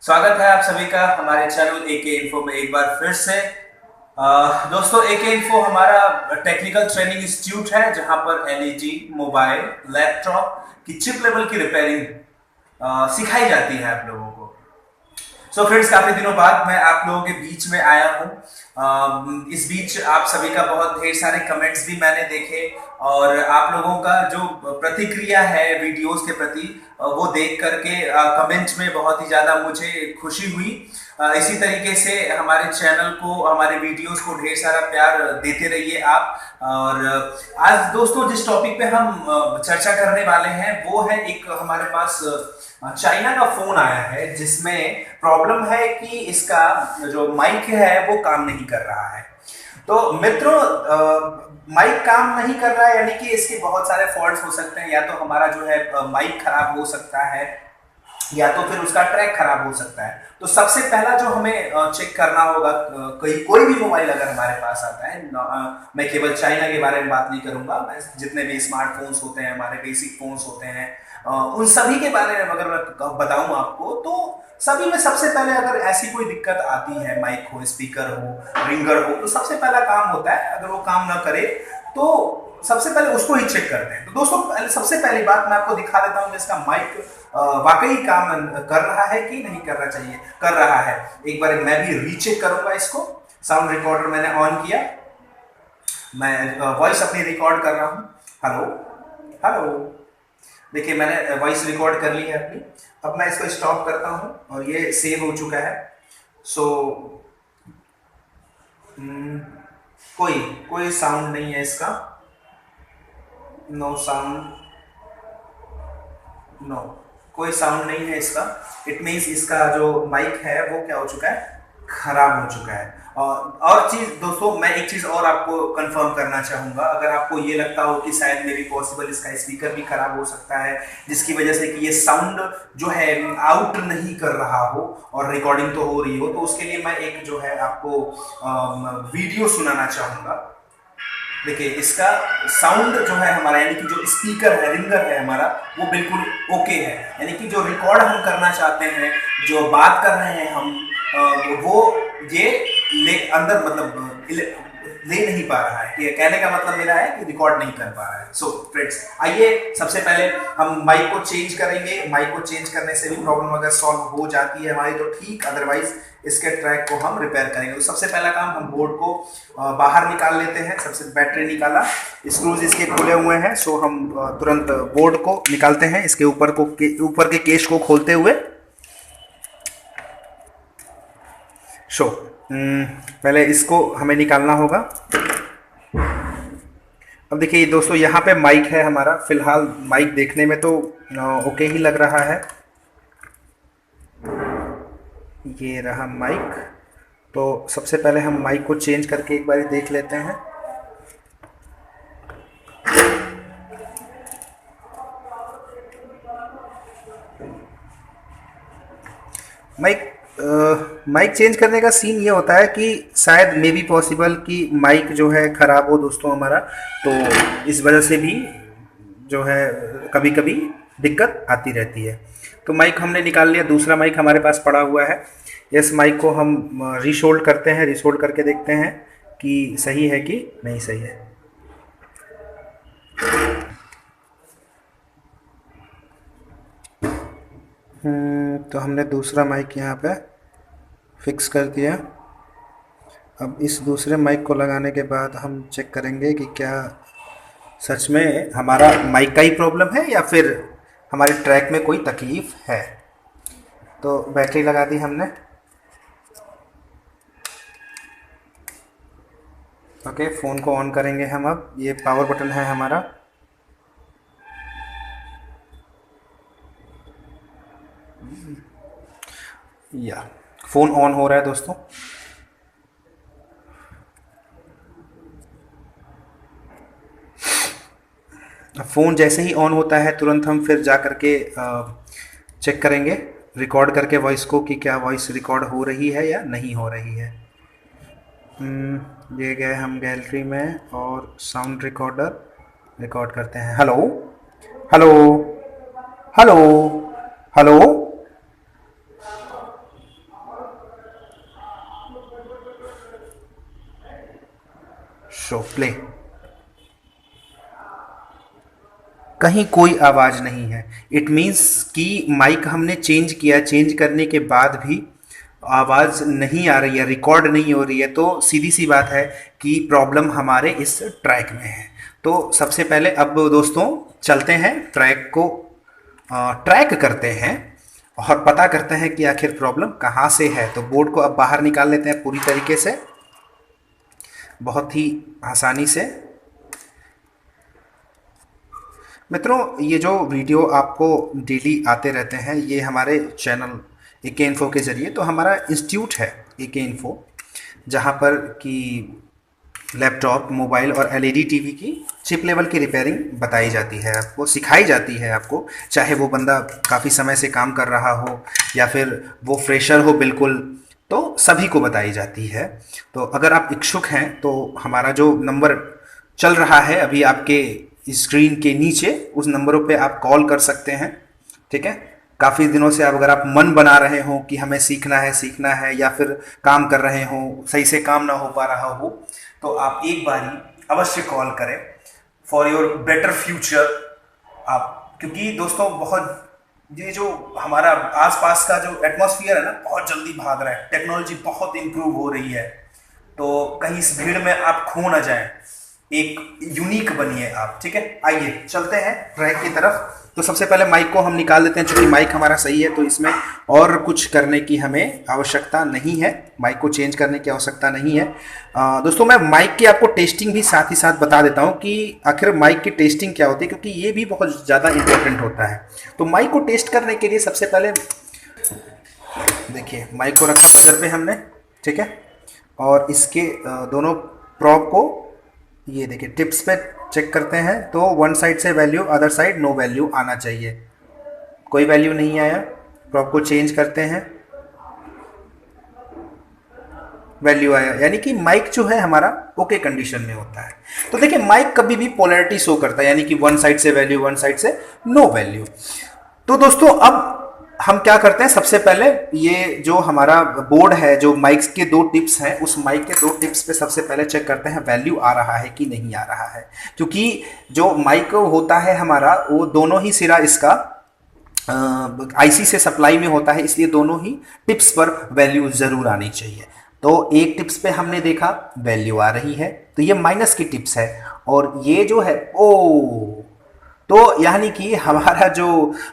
स्वागत है आप सभी का हमारे चैनल एके इन्फो में एक बार फिर से। दोस्तों, एके इन्फो हमारा टेक्निकल ट्रेनिंग इंस्टीट्यूट है जहां पर एलईडी, मोबाइल, लैपटॉप की चिप लेवल की रिपेयरिंग सिखाई जाती है आप लोगों को। सो फ्रेंड्स, काफी दिनों बाद मैं आप लोगों के बीच में आया हूँ। इस बीच आप सभी का बहुत ढेर सारे कमेंट्स भी मैंने देखे और आप लोगों का जो प्रतिक्रिया है वीडियोस के प्रति वो देख करके कमेंट में बहुत ही ज्यादा मुझे खुशी हुई। इसी तरीके से हमारे चैनल को, हमारे वीडियोस को ढेर सारा प्यार देते रहिए आप। और आज दोस्तों जिस टॉपिक पे हम चर्चा करने वाले हैं वो है, एक हमारे पास चाइना का फोन आया है जिसमें प्रॉब्लम है कि इसका जो माइक है वो काम नहीं कर रहा है। तो मित्रों, माइक काम नहीं कर रहा है यानी कि इसके बहुत सारे फॉल्ट्स हो सकते हैं। या तो हमारा जो है माइक खराब हो सकता है या तो फिर उसका ट्रैक खराब हो सकता है। तो सबसे पहला जो हमें चेक करना होगा, कोई भी मोबाइल अगर हमारे पास आता है, मैं केवल चाइना के बारे में बात नहीं करूंगा, मैं जितने भी स्मार्टफोन्स होते हैं, हमारे बेसिक फोन्स होते हैं, उन सभी के बारे में अगर मैं बताऊं आपको, तो सभी में सबसे पहले अगर ऐसी कोई दिक्कत आती है, माइक हो, स्पीकर हो, रिंगर हो, तो सबसे पहला काम होता है, अगर वो काम ना करे तो सबसे पहले उसको ही चेक करते हैं। तो दोस्तों, सबसे पहली बात मैं आपको दिखा देता हूं कि इसका माइक वाकई काम कर रहा है कि नहीं करना चाहिए, कर रहा है। एक बार मैं भी रीचेक करूंगा इसको। साउंड रिकॉर्डर मैंने ऑन किया, मैं वॉइस अपनी रिकॉर्ड कर रहा हूं। हेलो हेलो, देखिए मैंने वॉइस रिकॉर्ड कर ली है अपनी। अब मैं इसको स्टॉप करता हूं और ये सेव हो चुका है। सो कोई कोई साउंड नहीं है इसका, नो साउंड, नो कोई साउंड नहीं है इसका। इट मीन्स इसका जो माइक है वो क्या हो चुका है, खराब हो चुका है। और चीज दोस्तों, मैं एक चीज और आपको कंफर्म करना चाहूंगा। अगर आपको ये लगता हो कि शायद मे बी पॉसिबल इसका स्पीकर भी खराब हो सकता है, जिसकी वजह से कि ये साउंड जो है आउट नहीं कर रहा हो और रिकॉर्डिंग तो हो रही हो, तो उसके लिए मैं एक जो है आपको वीडियो सुनाना चाहूंगा। देखिए, इसका साउंड जो है हमारा, यानी कि जो स्पीकर है, रिंगर है हमारा, वो बिल्कुल ओके है। यानी कि जो रिकॉर्ड हम करना चाहते हैं, जो बात कर रहे हैं हम, वो ये अंदर मतलब ले नहीं पा रहा है। ये कहने का मतलब मेरा है कि रिकॉर्ड नहीं कर पा रहा है। सो फ्रेंड्स, आइए सबसे पहले हम माइक को चेंज करेंगे। माइक को चेंज करने से भी प्रॉब्लम अगर सॉल्व हो जाती है हमारी तो ठीक, अदरवाइज इसके ट्रैक को हम रिपेयर करेंगे। तो सबसे पहला काम, हम बोर्ड को बाहर निकाल लेते हैं। सबसे बैटरी निकाला, स्क्रूज इसके खुले हुए हैं, सो हम तुरंत बोर्ड को निकालते हैं। इसके ऊपर के केस को खोलते हुए पहले इसको हमें निकालना होगा। अब देखिए दोस्तों, यहाँ पे माइक है हमारा। फिलहाल माइक देखने में तो ओके ही लग रहा है। ये रहा माइक। तो सबसे पहले हम माइक को चेंज करके एक बार देख लेते हैं। माइक चेंज करने का सीन ये होता है कि शायद मे बी पॉसिबल कि माइक जो है ख़राब हो दोस्तों हमारा, तो इस वजह से भी जो है कभी कभी दिक्कत आती रहती है। तो माइक हमने निकाल लिया, दूसरा माइक हमारे पास पड़ा हुआ है। इस माइक को हम रीशोल्ड करते हैं, रीशोल्ड करके देखते हैं कि सही है कि नहीं सही है। तो हमने दूसरा माइक यहाँ पे फिक्स कर दिया। अब इस दूसरे माइक को लगाने के बाद हम चेक करेंगे कि क्या सच में हमारा माइक का ही प्रॉब्लम है या फिर हमारे ट्रैक में कोई तकलीफ है। तो बैटरी लगा दी हमने। ओके, फ़ोन को ऑन करेंगे हम। अब ये पावर बटन है हमारा। या फ़ोन ऑन हो रहा है दोस्तों। फ़ोन जैसे ही ऑन होता है तुरंत हम फिर जा कर के चेक करेंगे रिकॉर्ड करके वॉइस को कि क्या वॉइस रिकॉर्ड हो रही है या नहीं हो रही है। ये गए हम गैलरी में और साउंड रिकॉर्डर रिकॉर्ड करते हैं। Hello hello hello hello show play. कहीं कोई आवाज़ नहीं है। इट मीन्स कि माइक हमने चेंज किया, चेंज करने के बाद भी आवाज़ नहीं आ रही है, रिकॉर्ड नहीं हो रही है, तो सीधी सी बात है कि प्रॉब्लम हमारे इस ट्रैक में है। तो सबसे पहले अब दोस्तों चलते हैं ट्रैक को ट्रैक करते हैं और पता करते हैं कि आखिर प्रॉब्लम कहाँ से है। तो बोर्ड को अब बाहर निकाल लेते हैं पूरी तरीके से, बहुत ही आसानी से। मित्रों, ये जो वीडियो आपको डेली आते रहते हैं ये हमारे चैनल AK इन्फो के ज़रिए, तो हमारा इंस्टीट्यूट है AK इन्फो, जहाँ पर कि लैपटॉप, मोबाइल और LED टीवी की चिप लेवल की रिपेयरिंग बताई जाती है, आपको सिखाई जाती है। आपको चाहे वो बंदा काफ़ी समय से काम कर रहा हो या फिर वो फ्रेशर हो बिल्कुल, तो सभी को बताई जाती है। तो अगर आप इच्छुक हैं तो हमारा जो नंबर चल रहा है अभी आपके स्क्रीन के नीचे, उस नंबरों पे आप कॉल कर सकते हैं। ठीक है, काफ़ी दिनों से आप अगर आप मन बना रहे हो कि हमें सीखना है या फिर काम कर रहे हो, सही से काम ना हो पा रहा हो, तो आप एक बारी अवश्य कॉल करें फॉर योर बेटर फ्यूचर। आप क्योंकि दोस्तों बहुत ये जो हमारा आसपास का जो एटमॉस्फेयर है ना, बहुत जल्दी भाग रहा है, टेक्नोलॉजी बहुत इम्प्रूव हो रही है, तो कहीं इस भीड़ में आप खो ना जाएं, एक यूनिक बनिए आप। ठीक है, आइए चलते हैं ट्रैक की तरफ। तो सबसे पहले माइक को हम निकाल देते हैं, चूंकि माइक हमारा सही है तो इसमें और कुछ करने की हमें आवश्यकता नहीं है, माइक को चेंज करने की आवश्यकता नहीं है। दोस्तों, मैं माइक की आपको टेस्टिंग भी साथ ही साथ बता देता हूं कि आखिर माइक की टेस्टिंग क्या होती है, क्योंकि ये भी बहुत ज़्यादा इंपॉर्टेंट होता है। तो माइक को टेस्ट करने के लिए सबसे पहले देखिए, माइक को रखा बजर पे हमने, ठीक है, और इसके दोनों प्रॉब को ये देखिए टिप्स पे चेक करते हैं, तो वन साइड से value, other side no value आना चाहिए। कोई वैल्यू नहीं आया, प्रॉब को चेंज करते हैं, वैल्यू आया, यानी कि माइक जो है हमारा ओके कंडीशन में होता है। तो देखिए, माइक कभी भी पोलैरिटी शो करता है, यानी कि वन साइड से वैल्यू, वन साइड से नो वैल्यू। तो दोस्तों अब हम क्या करते हैं, सबसे पहले ये जो हमारा बोर्ड है, जो माइक्स के दो टिप्स हैं, उस माइक के दो टिप्स पे सबसे पहले चेक करते हैं वैल्यू आ रहा है कि नहीं आ रहा है। क्योंकि जो माइक होता है हमारा, वो दोनों ही सिरा इसका IC से सप्लाई में होता है, इसलिए दोनों ही टिप्स पर वैल्यू जरूर आनी चाहिए। तो एक टिप्स पे हमने देखा वैल्यू आ रही है, तो ये माइनस की टिप्स है, और ये जो है तो यानी कि हमारा जो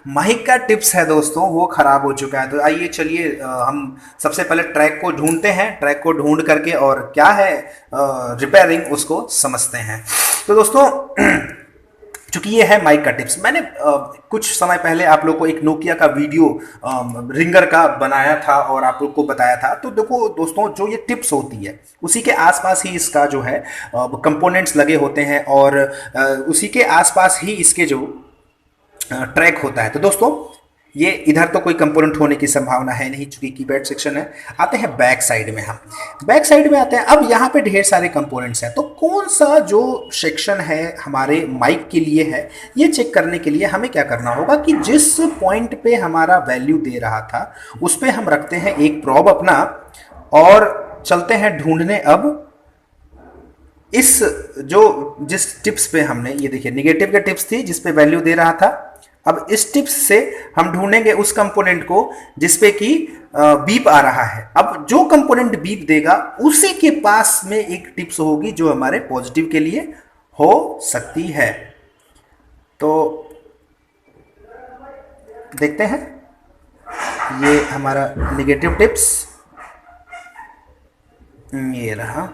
माइक का टिप्स है दोस्तों वो खराब हो चुका है। तो आइए चलिए हम सबसे पहले ट्रैक को ढूंढते हैं, ट्रैक को ढूंढ करके और क्या है रिपेयरिंग उसको समझते हैं। तो दोस्तों चूंकि ये है माइक का टिप्स, मैंने कुछ समय पहले आप लोग को एक नोकिया का वीडियो रिंगर का बनाया था और आप लोग को बताया था। तो देखो दोस्तों, जो ये टिप्स होती है उसी के आसपास ही इसका जो है कंपोनेंट्स लगे होते हैं, और उसी के आसपास ही इसके जो ट्रैक होता है। तो दोस्तों ये इधर तो कोई कंपोनेंट होने की संभावना है नहीं, चूंकि कीपैड सेक्शन है। आते हैं बैक साइड में, हम बैक साइड में आते हैं। अब यहाँ पे ढेर सारे कंपोनेंट्स हैं, तो कौन सा जो सेक्शन है हमारे माइक के लिए है, ये चेक करने के लिए हमें क्या करना होगा कि जिस पॉइंट पे हमारा वैल्यू दे रहा था उस पर हम रखते हैं एक प्रॉब अपना, और चलते हैं ढूंढने अब इस जिस टिप्स पे हमने, ये देखिए निगेटिव के टिप्स थी जिस पे वैल्यू दे रहा था। अब इस टिप्स से हम ढूंढेंगे उस कंपोनेंट को जिसपे कि बीप आ रहा है। अब जो कंपोनेंट बीप देगा उसी के पास में एक टिप्स होगी जो हमारे पॉजिटिव के लिए हो सकती है। तो देखते हैं, ये हमारा निगेटिव टिप्स ये रहा।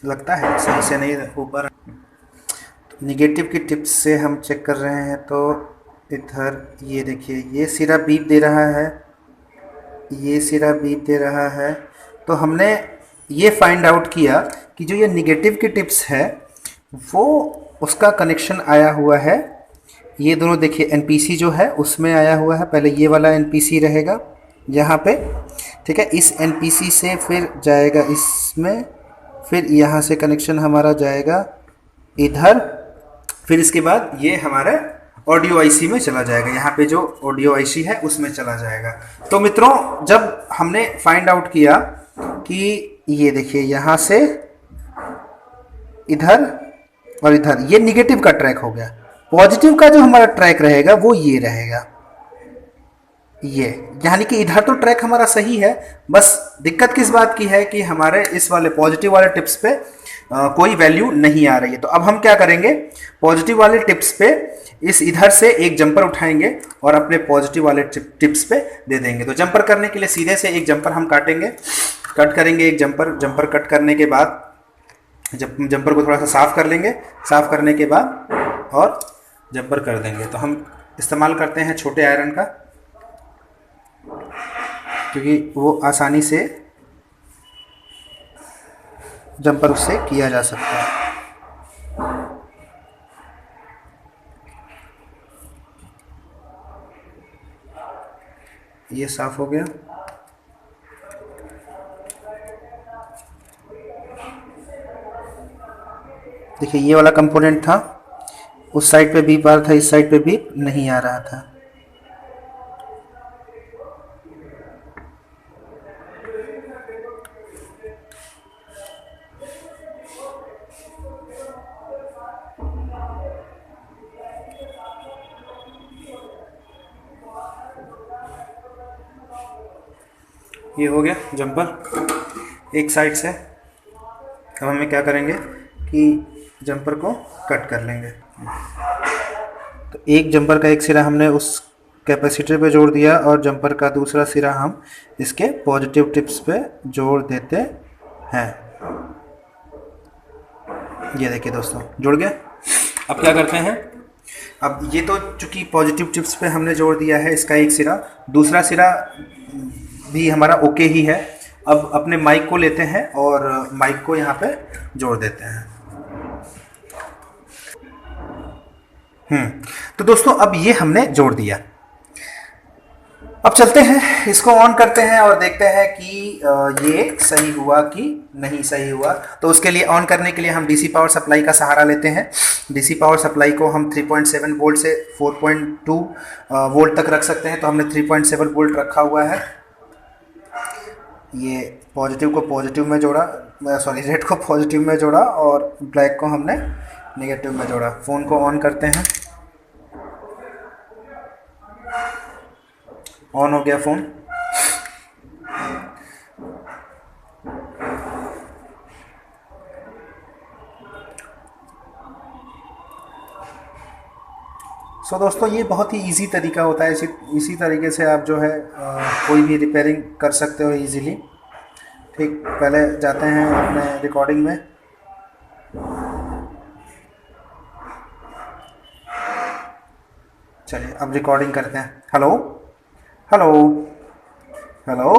लगता है सही से नहीं ऊपर। निगेटिव की टिप्स से हम चेक कर रहे हैं, तो इधर ये देखिए ये सिरा बीप दे रहा है, ये सिरा बीप दे रहा है। तो हमने ये फाइंड आउट किया कि जो ये निगेटिव की टिप्स है वो उसका कनेक्शन आया हुआ है, ये दोनों देखिए NPC जो है उसमें आया हुआ है। पहले ये वाला NPC रहेगा यहाँ पे, ठीक है, इस NPC से फिर जाएगा इसमें, फिर यहाँ से कनेक्शन हमारा जाएगा इधर, फिर इसके बाद ये हमारे ऑडियो आईसी में चला जाएगा, यहाँ पे जो ऑडियो आईसी है उसमें चला जाएगा। तो मित्रों जब हमने फाइंड आउट किया कि ये देखिए यहाँ से इधर और इधर ये निगेटिव का ट्रैक हो गया, पॉजिटिव का जो हमारा ट्रैक रहेगा वो ये रहेगा, ये यानी कि इधर तो ट्रैक हमारा सही है, बस दिक्कत किस बात की है कि हमारे इस वाले पॉजिटिव वाले टिप्स पे कोई वैल्यू नहीं आ रही है। तो अब हम क्या करेंगे, पॉजिटिव वाले टिप्स पे इस इधर से एक जंपर उठाएंगे और अपने पॉजिटिव वाले टिप्स पे दे देंगे। तो जंपर करने के लिए सीधे से एक जंपर हम काटेंगे, कट करेंगे एक जंपर कट करने के बाद जब जंपर को थोड़ा सा साफ कर लेंगे, साफ करने के बाद और जंपर कर देंगे। तो हम इस्तेमाल करते हैं छोटे आयरन का, क्योंकि वो आसानी से जंपर उससे किया जा सकता है। ये साफ हो गया। देखिए ये वाला कंपोनेंट था, उस साइड पे बीप आ रहा था, इस साइड पे बीप नहीं आ रहा था। ये हो गया जंपर एक साइड से। अब हमें क्या करेंगे कि जंपर को कट कर लेंगे। तो एक जंपर का एक सिरा हमने उस कैपेसिटर पे जोड़ दिया और जंपर का दूसरा सिरा हम इसके पॉजिटिव टिप्स पे जोड़ देते हैं। ये देखिए दोस्तों जुड़ गया। अब क्या करते हैं, अब ये तो चूंकि पॉजिटिव टिप्स पे हमने जोड़ दिया है इसका एक सिरा, दूसरा सिरा भी हमारा ओके ही है। अब अपने माइक को लेते हैं और माइक को यहाँ पे जोड़ देते हैं। तो दोस्तों अब ये हमने जोड़ दिया। अब चलते हैं इसको ऑन करते हैं और देखते हैं कि ये सही हुआ कि नहीं सही हुआ। तो उसके लिए ऑन करने के लिए हम डीसी पावर सप्लाई का सहारा लेते हैं। डीसी पावर सप्लाई को हम 3.7 वोल्ट से 4.2 वोल्ट तक रख सकते हैं। तो हमने 3.7 वोल्ट रखा हुआ है। ये पॉजिटिव को पॉजिटिव में जोड़ा, सॉरी रेड को पॉजिटिव में जोड़ा और ब्लैक को हमने नेगेटिव में जोड़ा। फ़ोन को ऑन करते हैं। ऑन हो गया फ़ोन। दोस्तों ये बहुत ही इजी तरीका होता है। इसी तरीके से आप जो है कोई भी रिपेयरिंग कर सकते हो इजीली। ठीक, पहले जाते हैं अपने रिकॉर्डिंग में। चलिए अब रिकॉर्डिंग करते हैं। Hello hello hello,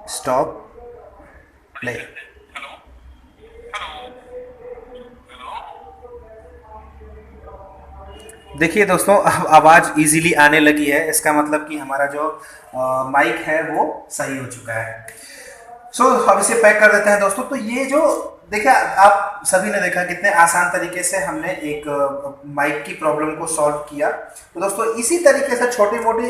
stop play. देखिए दोस्तों अब आवाज़ इजीली आने लगी है, इसका मतलब कि हमारा जो माइक है वो सही हो चुका है। अब इसे पैक कर देते हैं दोस्तों। तो ये जो देखिए आप सभी ने देखा कितने आसान तरीके से हमने एक माइक की प्रॉब्लम को सॉल्व किया। तो दोस्तों इसी तरीके से छोटी मोटी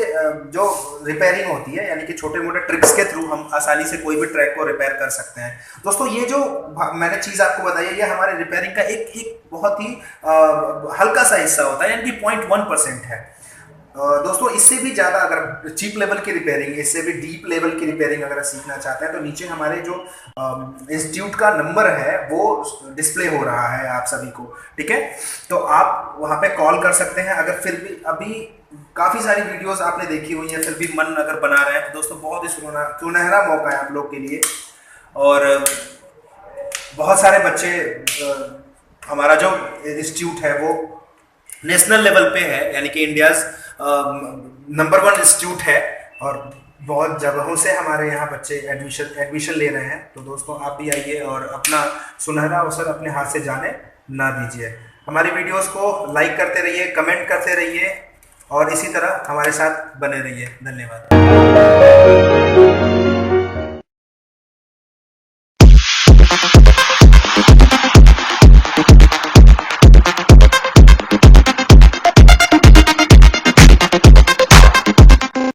जो रिपेयरिंग होती है, यानी कि छोटे मोटे ट्रिक्स के थ्रू हम आसानी से कोई भी ट्रैक को रिपेयर कर सकते हैं। दोस्तों ये जो मैंने चीज़ आपको बताई है, ये हमारे रिपेयरिंग का एक बहुत ही हल्का सा हिस्सा होता है, यानी कि 0.1% है। दोस्तों इससे भी ज़्यादा अगर चीप लेवल की रिपेयरिंग, इससे भी डीप लेवल की रिपेयरिंग अगर सीखना चाहते हैं तो नीचे हमारे जो इंस्टीट्यूट का नंबर है वो डिस्प्ले हो रहा है आप सभी को। ठीक है, तो आप वहाँ पे कॉल कर सकते हैं। अगर फिर भी अभी काफ़ी सारी वीडियोस आपने देखी हुई हैं, फिर भी मन अगर बना रहे हैं तो दोस्तों बहुत ही सुनहरा मौका है आप लोग के लिए। और बहुत सारे बच्चे, हमारा जो इंस्टीट्यूट है वो नेशनल लेवल पे है, यानी कि इंडियाज़ नंबर 1 इंस्टीट्यूट है और बहुत जगहों से हमारे यहाँ बच्चे एडमिशन ले रहे हैं। तो दोस्तों आप भी आइए और अपना सुनहरा अवसर अपने हाथ से जाने ना दीजिए। हमारी वीडियोस को लाइक करते रहिए, कमेंट करते रहिए और इसी तरह हमारे साथ बने रहिए। धन्यवाद।